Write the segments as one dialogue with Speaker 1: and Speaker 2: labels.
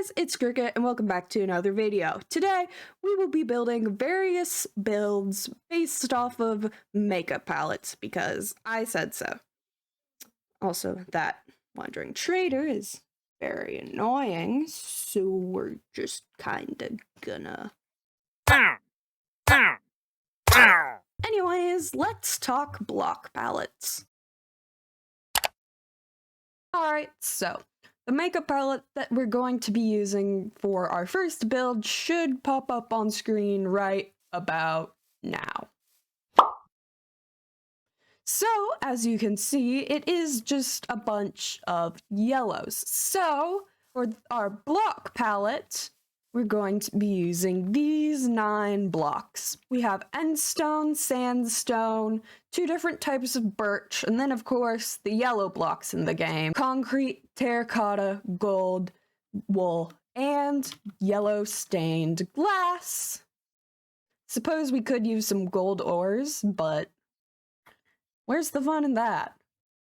Speaker 1: guys, it's Cricket and welcome back to another video. Today, we will be building various builds based off of makeup palettes because I said so. Also, that wandering trader is very annoying, so we're just kinda gonna... Anyways, let's talk block palettes. Alright, so the makeup palette that we're going to be using for our first build should pop up on screen right about now. So, as you can see, it is just a bunch of yellows. So, for our block palette, we're going to be using these 9 blocks. We have endstone, sandstone, 2 different types of birch, and then of course the yellow blocks in the game. Concrete, terracotta, gold, wool, and yellow stained glass. Suppose we could use some gold ores, but where's the fun in that?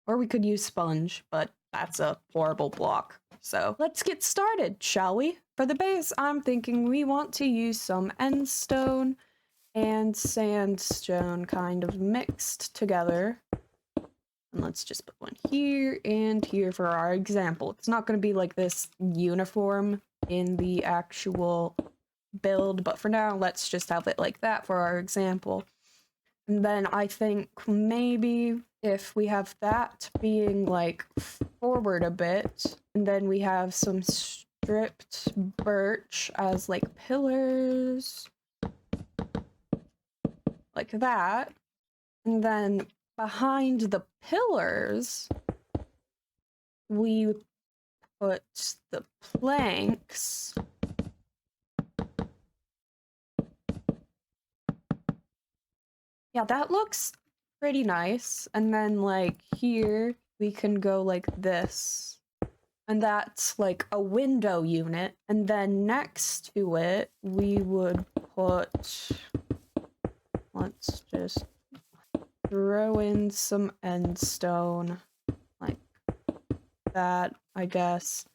Speaker 1: Or we could use sponge, but that's a horrible block. So let's get started, shall we? For the base, I'm thinking we want to use some endstone and sandstone kind of mixed together. And let's just put one here and here for our example. It's not going to be like this uniform in the actual build, but for now, let's just have it like that for our example. And then I think maybe if we have that being like forward a bit, and then we have some stripped birch as like pillars, like that, and then behind the pillars, we put the planks. Yeah, that looks pretty nice. And then like here, we can go like this. And that's like a window unit. And then next to it, we would put, let's just throw in some endstone like that, I guess.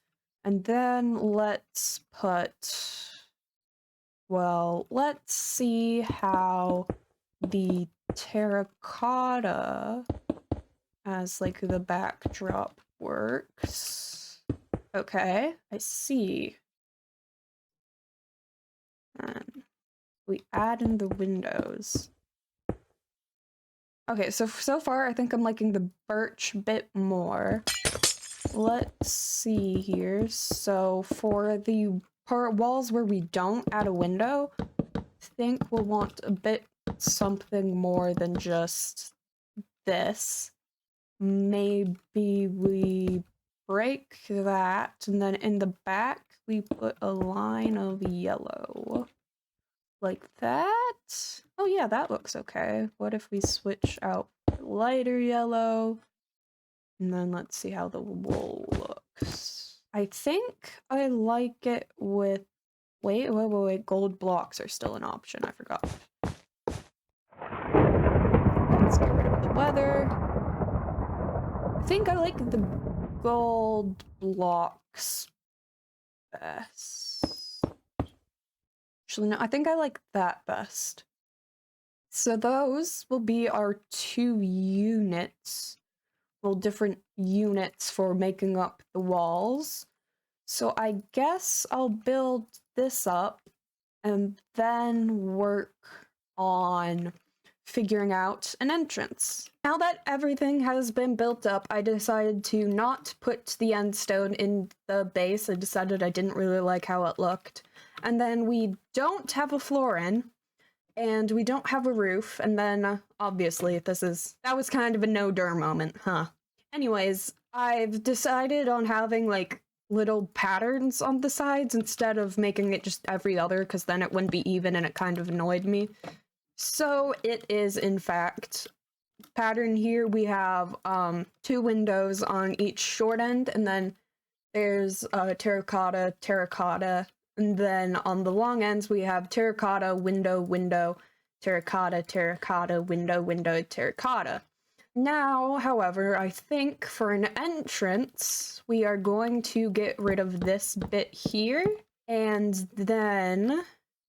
Speaker 1: And then let's put, well, let's see how the terracotta as like the backdrop works. Okay, I see. And we add in the windows. Okay, so far I think I'm liking the birch bit more. Let's see here. So for the walls where we don't add a window, I think we'll want a bit something more than just this. Maybe we break that, and then in the back we put a line of yellow. Like that? Oh yeah, that looks okay. What if we switch out lighter yellow? And then let's see how the wool looks. I think I like it with... Wait, gold blocks are still an option, I forgot. Let's get rid of the weather. I think I like the gold blocks best. Actually, no, I think I like that best. So those will be our 2 units. Well, different units for making up the walls. So I guess I'll build this up and then work on figuring out an entrance. Now that everything has been built up, I decided to not put the endstone in the base. I decided I didn't really like how it looked. And then we don't have a floor in, and we don't have a roof, and then obviously that was kind of a no-dur moment, huh? Anyways, I've decided on having like little patterns on the sides instead of making it just every other, because then it wouldn't be even and it kind of annoyed me. So it is, in fact, pattern here. We have 2 windows on each short end, and then there's terracotta, terracotta, and then on the long ends we have terracotta, window, window, terracotta, terracotta, window, window, terracotta. Now, however, I think for an entrance, we are going to get rid of this bit here, and then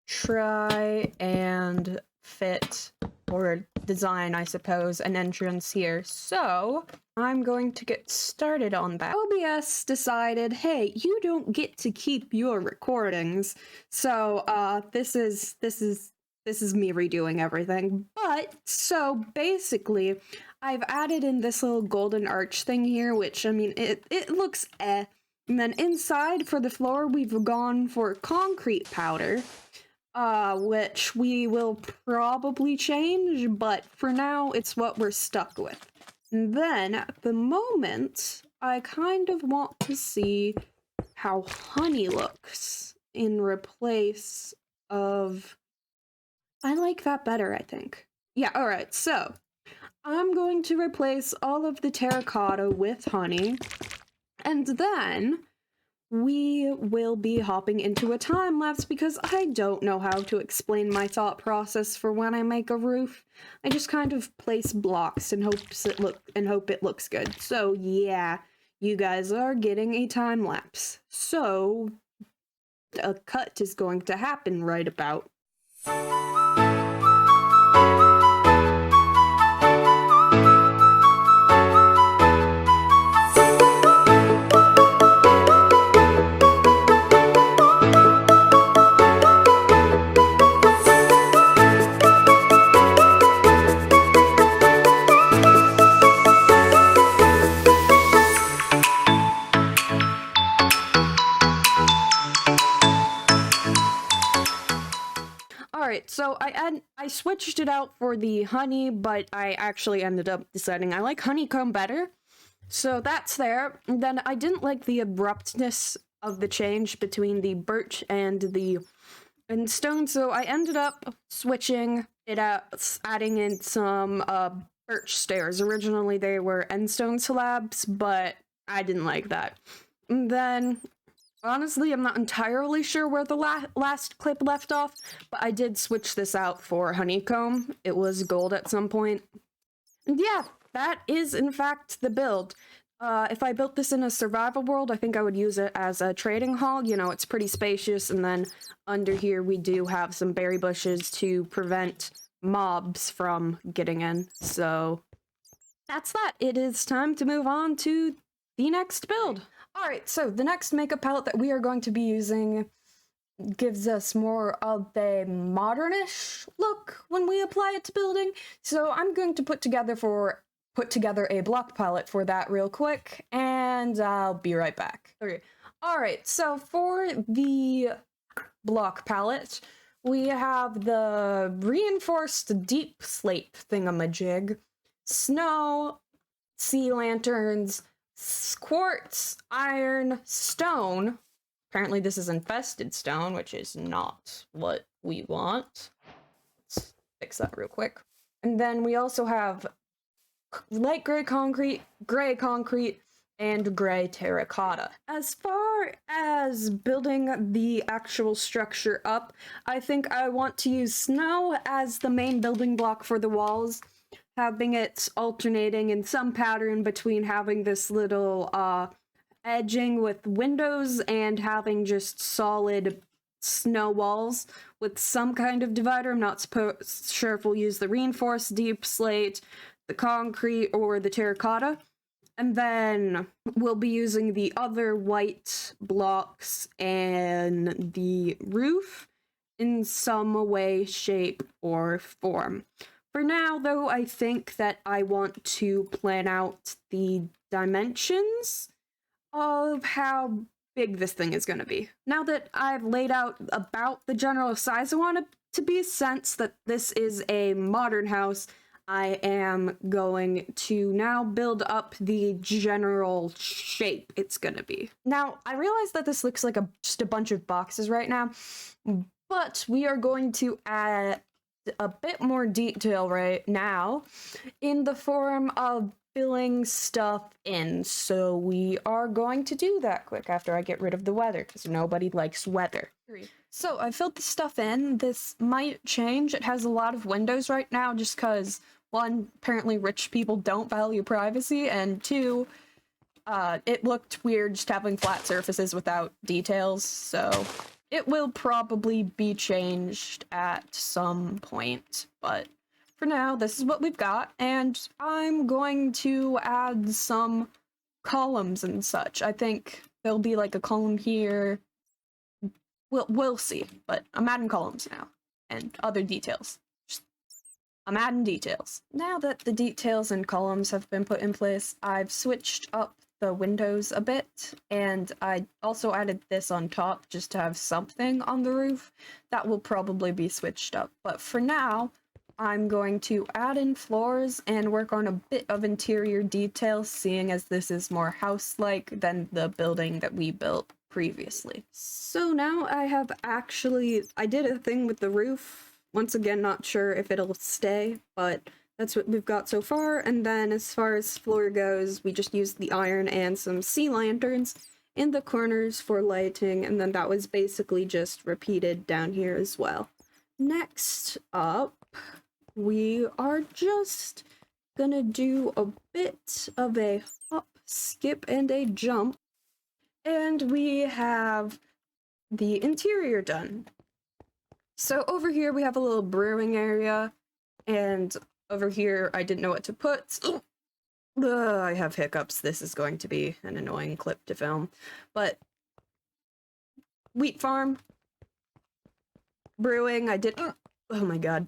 Speaker 1: try and fit, or design, I suppose, an entrance here. So I'm going to get started on that. OBS decided, hey, you don't get to keep your recordings. So this is me redoing everything. But so basically, I've added in this little golden arch thing here, which, I mean, it looks eh. And then inside for the floor, we've gone for concrete powder, which we will probably change, but for now, it's what we're stuck with. And then, at the moment, I kind of want to see how honey looks in replace of... I like that better, I think. Yeah, alright, so I'm going to replace all of the terracotta with honey, and then we will be hopping into a time lapse because I don't know how to explain my thought process for when I make a roof. I just kind of place blocks and hope it looks good. So yeah, you guys are getting a time lapse. So a cut is going to happen right about. Alright, so I switched it out for the honey, but I actually ended up deciding I like honeycomb better. So that's there. And then I didn't like the abruptness of the change between the birch and the stone, so I ended up switching it out, adding in some birch stairs. Originally they were endstone slabs, but I didn't like that. And then honestly, I'm not entirely sure where the last clip left off, but I did switch this out for honeycomb. It was gold at some point. And yeah, that is in fact the build. If I built this in a survival world, I think I would use it as a trading hall. You know, it's pretty spacious, and then under here we do have some berry bushes to prevent mobs from getting in. So that's that. It is time to move on to the next build. Alright, so the next makeup palette that we are going to be using gives us more of a modernish look when we apply it to building. So I'm going to put together a block palette for that real quick, and I'll be right back. Okay. Alright, so for the block palette, we have the reinforced deep slate thingamajig, snow, sea lanterns, quartz, iron, stone. Apparently this is infested stone, which is not what we want. Let's fix that real quick. And then we also have light gray concrete, and gray terracotta. As far as building the actual structure up, I think I want to use snow as the main building block for the walls, having it alternating in some pattern between having this little edging with windows and having just solid snow walls with some kind of divider. I'm not sure if we'll use the reinforced deep slate, the concrete, or the terracotta. And then we'll be using the other white blocks and the roof in some way, shape, or form. For now, though, I think that I want to plan out the dimensions of how big this thing is going to be. Now that I've laid out about the general size I want it to be, since that this is a modern house, I am going to now build up the general shape it's going to be. Now, I realize that this looks like just a bunch of boxes right now, but we are going to add a bit more detail right now in the form of filling stuff in. So we are going to do that quick after I get rid of the weather, because nobody likes weather. So I filled the stuff in. This might change. It has a lot of windows right now just because one, apparently rich people don't value privacy, and two, it looked weird just having flat surfaces without details, so it will probably be changed at some point, but for now, this is what we've got, and I'm going to add some columns and such. I think there'll be like a column here. We'll see, but I'm adding columns now, and other details. I'm adding details. Now that the details and columns have been put in place, I've switched up the windows a bit, and I also added this on top just to have something on the roof. That will probably be switched up, but for now, I'm going to add in floors and work on a bit of interior detail, seeing as this is more house-like than the building that we built previously. So now I did a thing with the roof. Once again, not sure if it'll stay, but that's what we've got so far. And then as far as floor goes, we just used the iron and some sea lanterns in the corners for lighting, and then that was basically just repeated down here as well. Next up, we are just gonna do a bit of a hop, skip, and a jump, and we have the interior done. So over here we have a little brewing area, and over here I didn't know what to put. I have hiccups. This is going to be an annoying clip to film. But wheat farm, brewing, oh my god.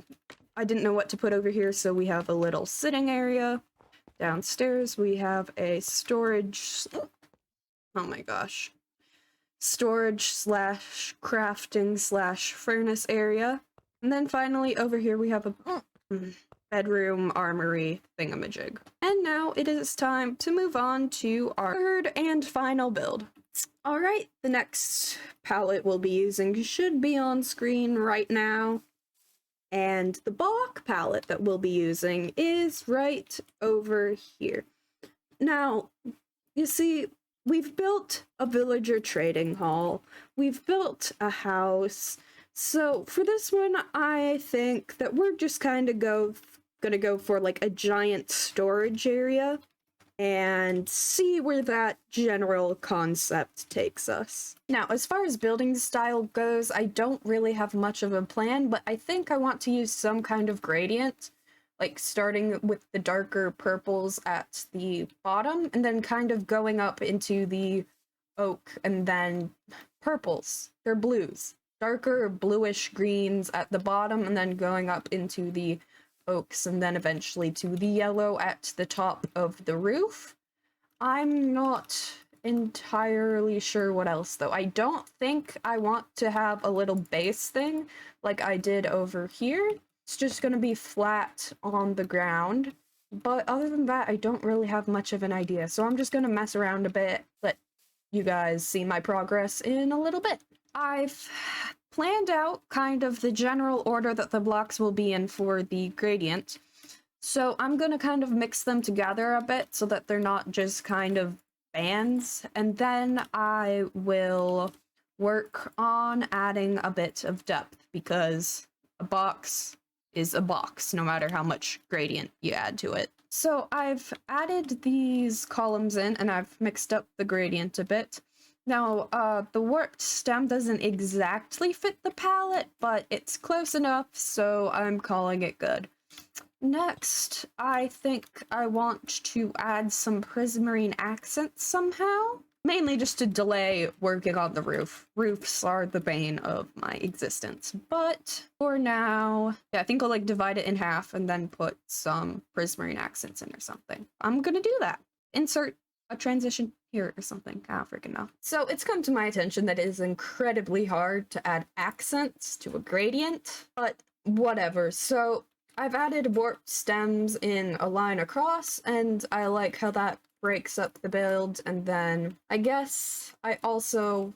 Speaker 1: I didn't know what to put over here, so we have a little sitting area. Downstairs we have a storage, oh my gosh. Storage slash crafting slash furnace area. And then finally over here we have a bedroom armory thingamajig. And now it is time to move on to our third and final build. Alright, the next palette we'll be using should be on screen right now. And the block palette that we'll be using is right over here. Now, you see, we've built a villager trading hall. We've built a house. So for this one, I think that we're just kind of gonna go for like a giant storage area and see where that general concept takes us. Now, as far as building style goes, I don't really have much of a plan, but I think I want to use some kind of gradient, like starting with the darker purples at the bottom and then kind of going up into the oak and then purples. They're blues. Darker bluish greens at the bottom and then going up into the oaks and then eventually to the yellow at the top of the roof. I'm not entirely sure what else though. I don't think I want to have a little base thing like I did over here. It's just going to be flat on the ground. But other than that, I don't really have much of an idea. So I'm just going to mess around a bit, let you guys see my progress in a little bit. I've planned out kind of the general order that the blocks will be in for the gradient. So I'm going to kind of mix them together a bit so that they're not just kind of bands. And then I will work on adding a bit of depth because a box is a box, no matter how much gradient you add to it. So I've added these columns in and I've mixed up the gradient a bit. Now, the warped stem doesn't exactly fit the palette, but it's close enough, so I'm calling it good. Next, I think I want to add some prismarine accents somehow. Mainly just to delay working on the roof. Roofs are the bane of my existence. But for now, yeah, I think I'll like divide it in half and then put some prismarine accents in or something. I'm gonna do that. Insert a transition here or something. I don't freaking know. So it's come to my attention that it is incredibly hard to add accents to a gradient, but whatever. So I've added warped stems in a line across, and I like how that breaks up the build. And then I also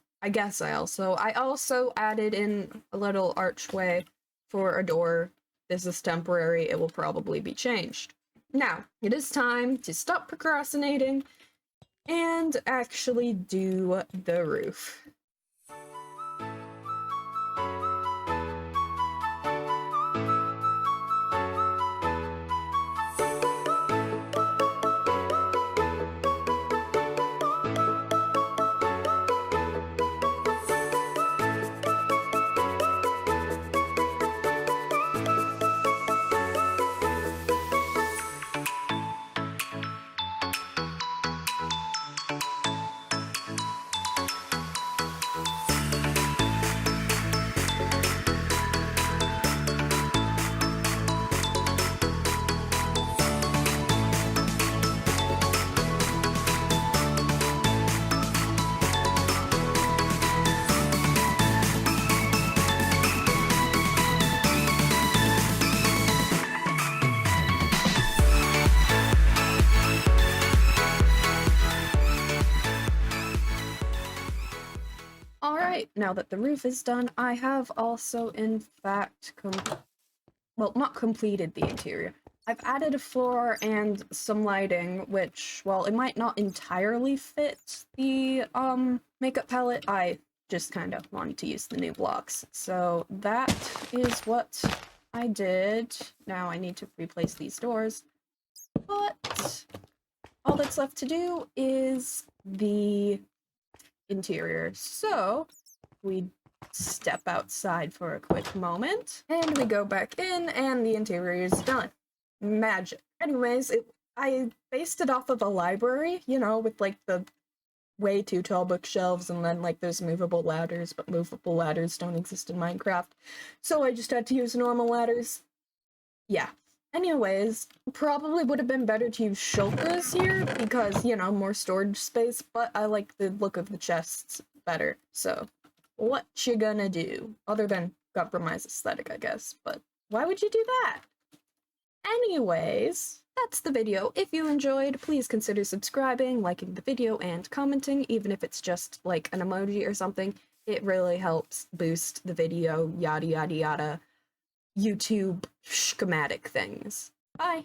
Speaker 1: added in a little archway for a door. This is temporary. It will probably be changed. Now, it is time to stop procrastinating and actually do the roof. now that the roof is done, I have also, in fact, well, not completed the interior. I've added a floor and some lighting, which, while it might not entirely fit the, makeup palette, I just kind of wanted to use the new blocks. So that is what I did. Now I need to replace these doors. But all that's left to do is the interior. So we step outside for a quick moment, and we go back in, and the interior is done. Magic. Anyways, I based it off of a library, you know, with like the way too tall bookshelves, and then like there's movable ladders, but movable ladders don't exist in Minecraft. So I just had to use normal ladders. Yeah. Anyways, probably would have been better to use shulkers here because, you know, more storage space, but I like the look of the chests better. So, what you gonna do? Other than compromise aesthetic, I guess, but why would you do that? Anyways, that's the video. If you enjoyed, please consider subscribing, liking the video, and commenting, even if it's just like an emoji or something. It really helps boost the video, yada yada yada. YouTube schematic things. Bye!